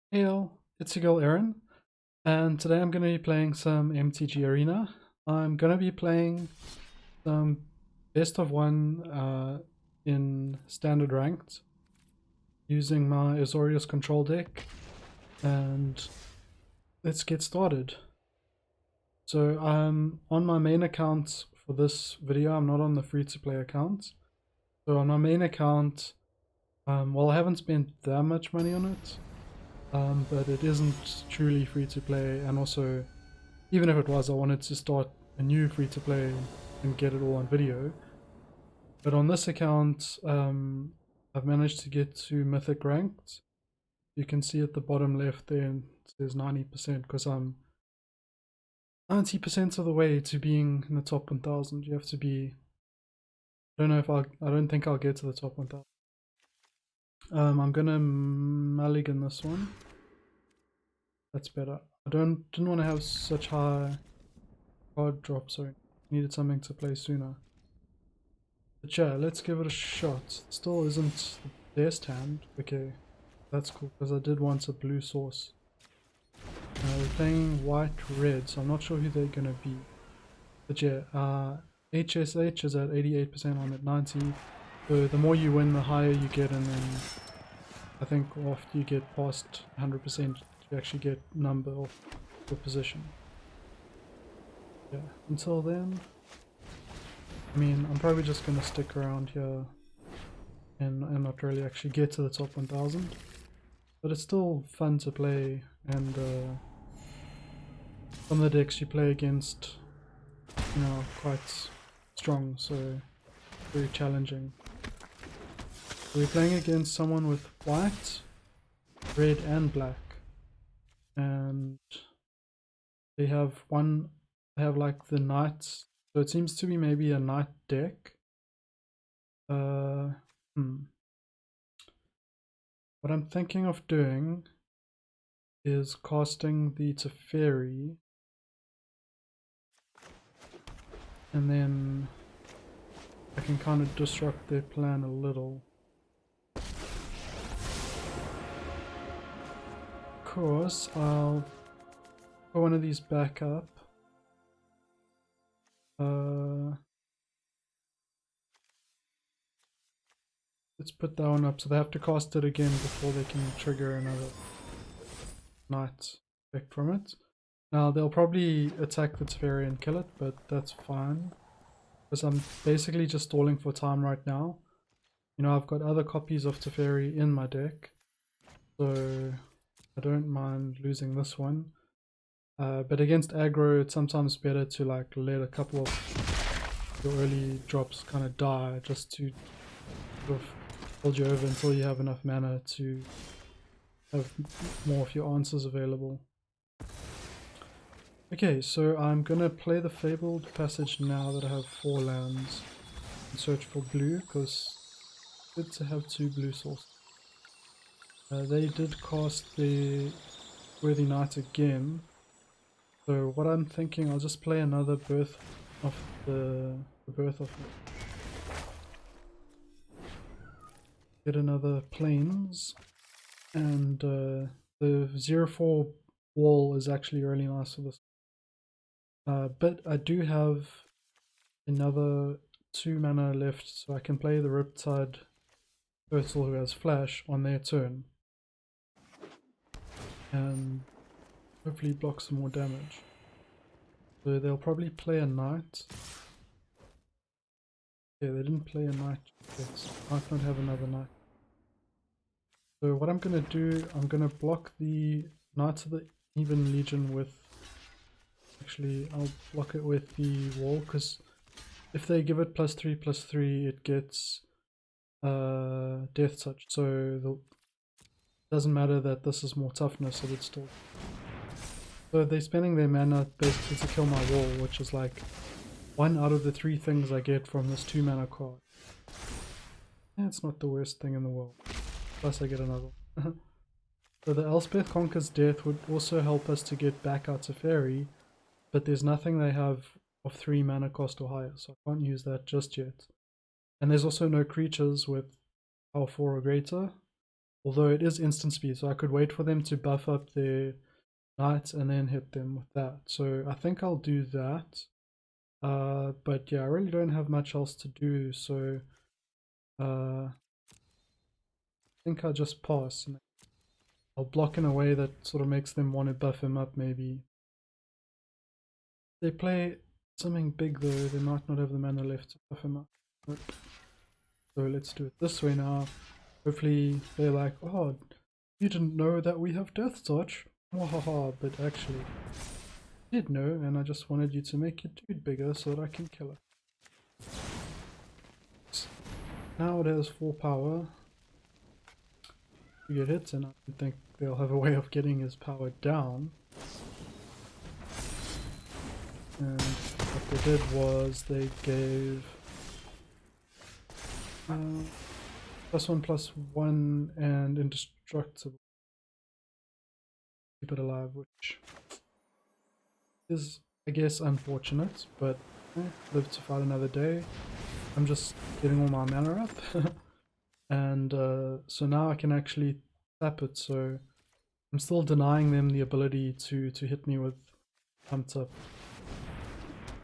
Hey all, it's your girl Erin, and today I'm going to be playing some MTG Arena. I'm going to be playing some best of one in standard ranked using my Azorius control deck, and let's get started. So I'm on my main account for this video. I'm not on the free-to-play account. So on my main account, well, I haven't spent that much money on it, but it isn't truly free-to-play, and also even if it was, I wanted to start a new free-to-play and get it all on video. But on this account, I've managed to get to mythic ranked. You can see at the bottom left there it says 90% because I'm 90% of the way to being in the top 1000. You have to be, I don't think I'll get to the top 1000. I'm gonna mulligan this one. That's better. Didn't want to have such high card drop, so needed something to play sooner. But yeah, let's give it a shot. Still isn't the best hand. Okay, that's cool because I did want a blue source. We're playing white-red, so I'm not sure who they're gonna be. But yeah, HSH is at 88%, I'm at 90. So the more you win, the higher you get, and then I think after you get past 100%, you actually get number of your position. Yeah, until then, I mean, I'm probably just gonna stick around here and not really actually get to the top 1000. But it's still fun to play, and some of the decks you play against, quite strong, so very challenging. So we're playing against someone with white, red, and black, and they have like the knights, so it seems to be maybe a knight deck. Uh, What I'm thinking of doing is casting the Teferi, and then I can kind of disrupt their plan a little. Of course, I'll put one of these back up. Let's put that one up, so they have to cast it again before they can trigger another knight effect from it. Now they'll probably attack the Teferi and kill it, but that's fine, because I'm basically just stalling for time right now. You know, I've got other copies of Teferi in my deck, so I don't mind losing this one. But against aggro, it's sometimes better to like let a couple of your early drops kind of die, just to sort of hold you over until you have enough mana to have more of your answers available. Okay, so I'm gonna play the Fabled Passage now that I have 4 lands and search for blue, because it's good to have 2 blue sources. They did cast the Worthy Knight again, so what I'm thinking, I'll just play another Birth of the Birth of get another Plains, and the 0/4 wall is actually really nice for this. But I do have another 2 mana left, so I can play the Riptide Turtle who has Flash on their turn, and hopefully block some more damage. So they'll probably play a Knight. Yeah, they didn't play a Knight yet. Might not have another Knight. So what I'm going to do, I'm going to block the Knights of the Even Legion with... Actually, I'll block it with the wall, because if they give it +3/+3, it gets Death Touch. So it doesn't matter that this is more toughness, it would still... So they're spending their mana basically to kill my wall, which is like 1 out of the 3 things I get from this 2 mana card. Yeah, it's not the worst thing in the world. Plus I get another. So the Elspeth Conquers Death would also help us to get back our Teferi, but there's nothing they have of 3 mana cost or higher, so I can't use that just yet. And there's also no creatures with power 4 or greater, Although it is instant speed, so I could wait for them to buff up their knights and then hit them with that. So I think I'll do that. But yeah, I really don't have much else to do, so I think I'll just pass. And I'll block in a way that sort of makes them want to buff him up, maybe. They play something big though, they might not have the mana left to buff him up. Nope. So let's do it this way now. Hopefully they're like, oh, you didn't know that we have Death Touch? Wahaha, but actually I did know, and I just wanted you to make your dude bigger so that I can kill it. Now it has 4 power. You get hit, and I don't think they'll have a way of getting his power down. And what they did was they gave +1/+1 and indestructible. Keep it alive, which is, I guess, unfortunate, but live to fight another day. I'm just getting all my mana up. And so now I can actually tap it, so I'm still denying them the ability to hit me with pumped up.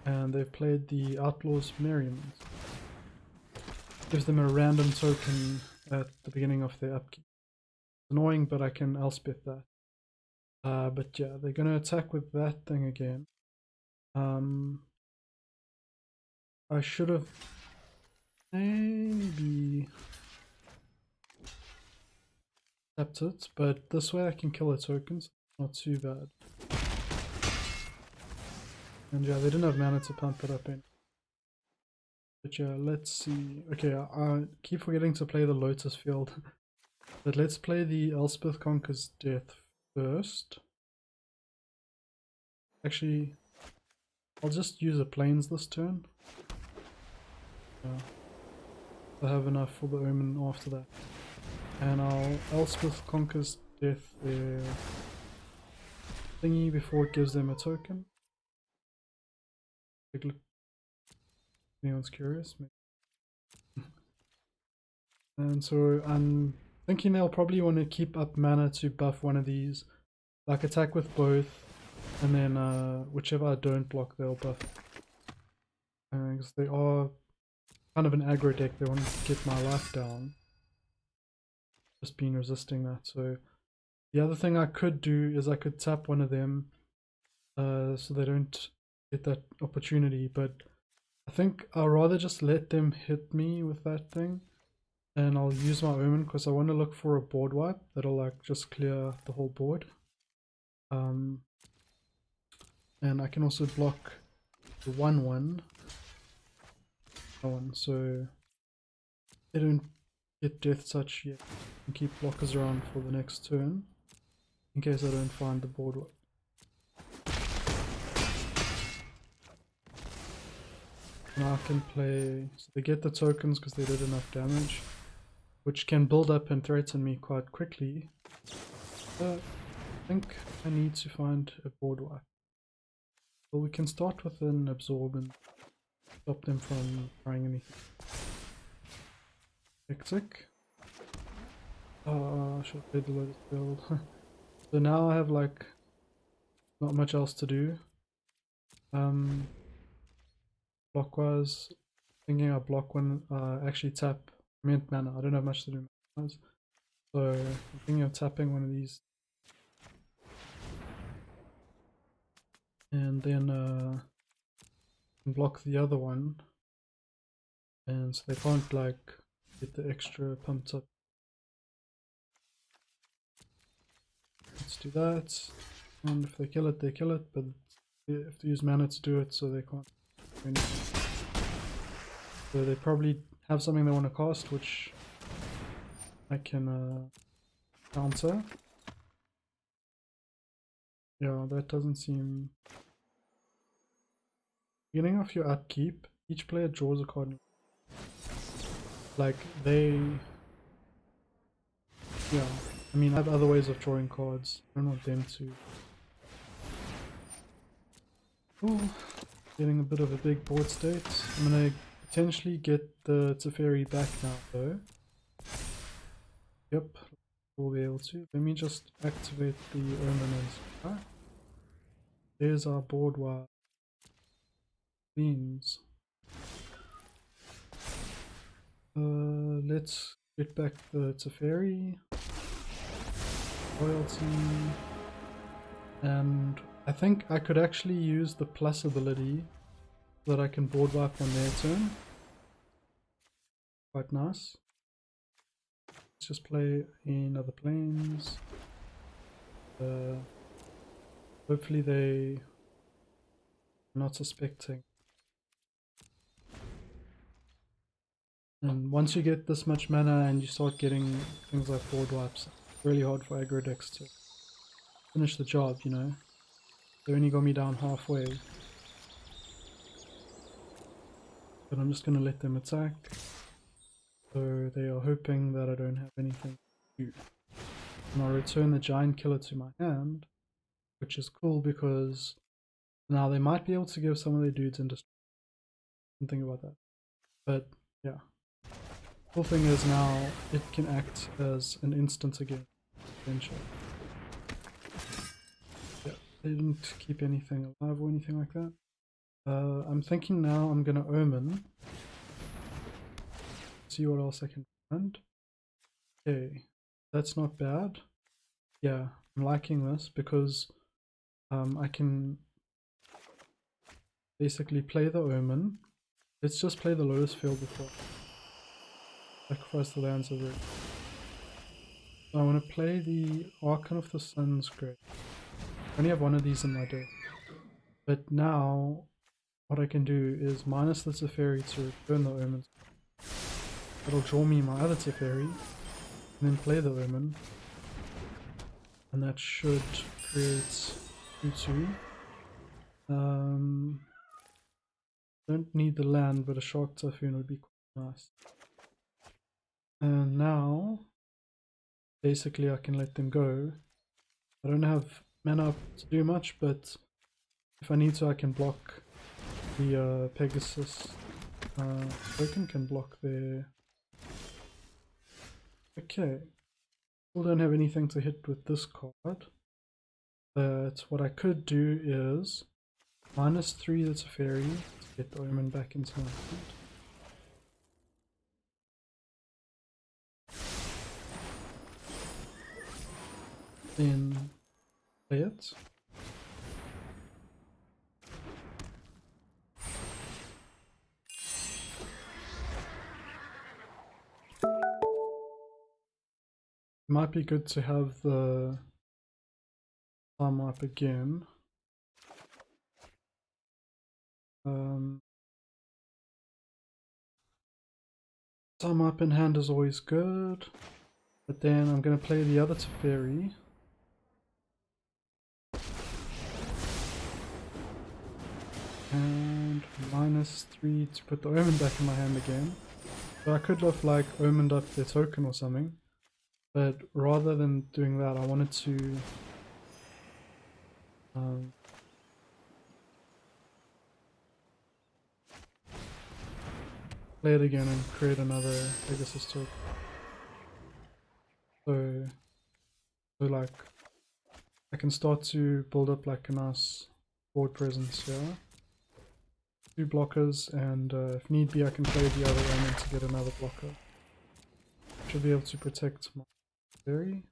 And they've played the Outlaws Merriment. Gives them a random token at the beginning of their upkeep. It's annoying, but I can Elspeth that. But yeah, they're gonna attack with that thing again. I should have maybe tapped it, but this way I can kill the tokens. Not too bad. And yeah, they didn't have mana to pump it up in. But yeah, let's see. Okay, I keep forgetting to play the Lotus Field. But let's play the Elspeth Conquers Death first. Actually, I'll just use a Plains this turn. I have enough for the Omen after that. And I'll Elspeth Conquers Death their thingy before it gives them a token. Take a look. Anyone's curious? Maybe. And so I'm thinking they'll probably want to keep up mana to buff one of these. Like attack with both, and then whichever I don't block they'll buff. Because they are kind of an aggro deck, they want to get my life down. Just been resisting that. So the other thing I could do is I could tap one of them so they don't get that opportunity, but I think I'll rather just let them hit me with that thing, and I'll use my Omen because I want to look for a board wipe that'll like just clear the whole board. And I can also block the 1/1, so they don't get Death Touch yet. And keep blockers around for the next turn in case I don't find the board wipe. Now I can play, so they get the tokens because they did enough damage, which can build up and threaten me quite quickly. I think I need to find a board wipe. Well, we can start with an absorb and stop them from trying anything. Hectic. I should have played the Lotus build. So now I have like not much else to do. Blockwise, thinking I block when actually tap mint mana. I don't have much to do. So I'm thinking of tapping one of these. And then block the other one. And so they can't like get the extra pumped up. Let's do that. And if they kill it, they kill it, but they have to use mana to do it, so they can't do anything. So they probably have something they want to cast, which I can counter. Yeah, that doesn't seem... Beginning of your upkeep, each player draws a card. Like, they... Yeah, I mean, I have other ways of drawing cards. I don't want them to... Oh, getting a bit of a big board state. I'm gonna potentially get the Teferi back now, though. Yep, we'll be able to. Let me just activate the Omen as there's our board wire beans. Let's get back the Teferi royalty, and I think I could actually use the plus ability so that I can board wipe on their turn. Quite nice. Let's just play in other planes. Hopefully they are not suspecting. And once you get this much mana and you start getting things like board wipes, it's really hard for aggro decks to finish the job, you know. They only got me down halfway. But I'm just going to let them attack. So they are hoping that I don't have anything to do. And I'll return the giant killer to my hand, which is cool because now they might be able to give some of their dudes industry. Didn't think about that. But yeah. Cool thing is now it can act as an instant again. Eventually. Yeah, they didn't keep anything alive or anything like that. I'm thinking now I'm gonna Omen. See what else I can find. Okay, that's not bad. Yeah, I'm liking this because I can basically play the Omen. Let's just play the Lotus Field before. Sacrifice the lands of it. So I want to play the Archon of the Sun's Grave. I only have one of these in my deck. But now, what I can do is minus the Teferi to return the Omens. It'll draw me my other Teferi, and then play the Omen. And that should create 2-2. Don't need the land, but a Shark Typhoon would be quite nice. And now, basically I can let them go. I don't have mana to do much, but if I need to I can block the Pegasus token, can block their... Okay, still don't have anything to hit with this card, but what I could do is -3 the Teferi to get the Omen back into my hand. Then play it. Might be good to have the time up again. Time up in hand is always good, but then I'm going to play the other Teferi. And -3 to put the Omen back in my hand again. So I could have like Omened up their token or something, but rather than doing that I wanted to play it again and create another Pegasus token. So like I can start to build up like a nice board presence here. 2 blockers, and if need be I can play the other Omen to get another blocker. Should be able to protect my berry.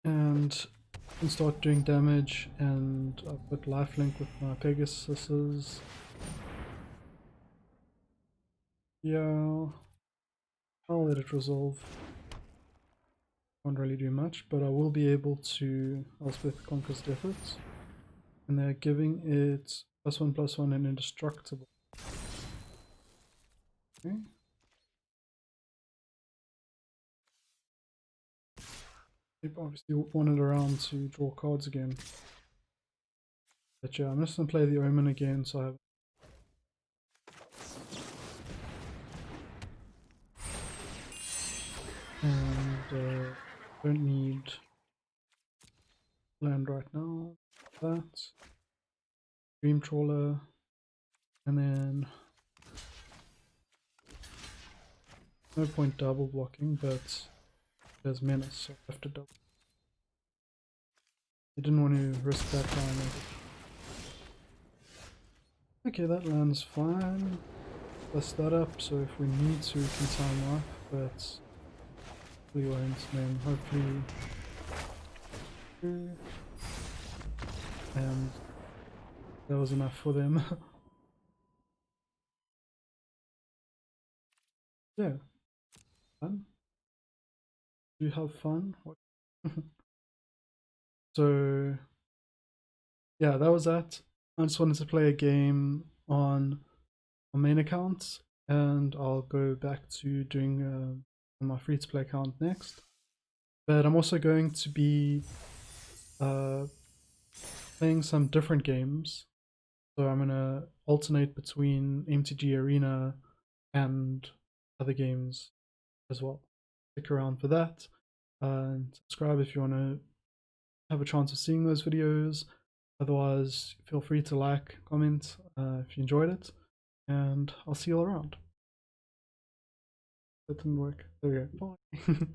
And I can start doing damage, and I'll put lifelink with my Pegasuses. Yeah, I'll let it resolve. Can't really do much, but I will be able to Elspeth Conquers Deficits. And they're giving it +1/+1 and indestructible. Okay. People obviously want it around to draw cards again. But yeah, I'm just gonna play the Omen again, so I have... And don't need land right now. That. Dream Trawler. And then No point double blocking, but there's menace, so I have to double. I didn't want to risk that time. Okay, that lands fine. Plus that up, so if we need to, we can time off, but we won't, then hopefully. And that was enough for them. Yeah, fun. Do you have fun? So yeah, that was that. I just wanted to play a game on my main account, and I'll go back to doing on my free to play account next. But I'm also going to be uh, playing some different games. So I'm gonna alternate between MTG Arena and other games as well. Stick around for that, and subscribe if you want to have a chance of seeing those videos. Otherwise, feel free to like, comment if you enjoyed it, and I'll see you all around. That didn't work. There we go. Bye.